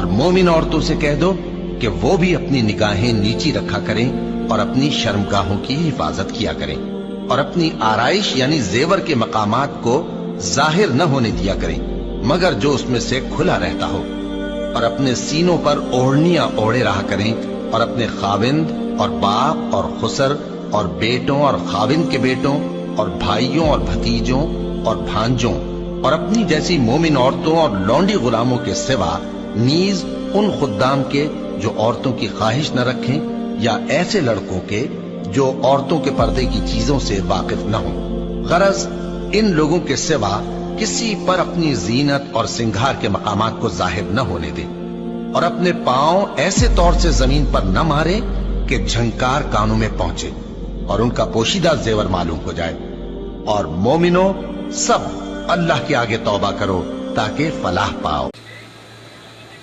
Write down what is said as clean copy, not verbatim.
اور مومن عورتوں سے کہہ دو کہ وہ بھی اپنی نگاہیں نیچی رکھا کریں اور اپنی شرمگاہوں کی حفاظت کیا کریں، اور اپنی آرائش یعنی زیور کے مقامات کو ظاہر نہ ہونے دیا کریں مگر جو اس میں سے کھلا رہتا ہو، اور اپنے سینوں پر اوڑھنیاں اوڑھے رہا کریں، اور اپنے خاوند اور باپ اور خسر اور بیٹوں اور خاوند کے بیٹوں اور بھائیوں اور بھتیجوں اور بھانجوں اور اپنی جیسی مومن عورتوں اور لونڈی غلاموں کے سوا نیز ان خدام کے جو عورتوں کی خواہش نہ رکھیں، یا ایسے لڑکوں کے جو عورتوں کے پردے کی چیزوں سے واقف نہ ہوں۔ غرض ان لوگوں کے سوا کسی پر اپنی زینت اور سنگھار کے مقامات کو ظاہر نہ ہونے دیں، اور اپنے پاؤں ایسے طور سے زمین پر نہ مارے کہ جھنکار کانوں میں پہنچے اور ان کا پوشیدہ زیور معلوم ہو جائے۔ اور مومنوں سب اللہ کے آگے توبہ کرو تاکہ فلاح پاؤ۔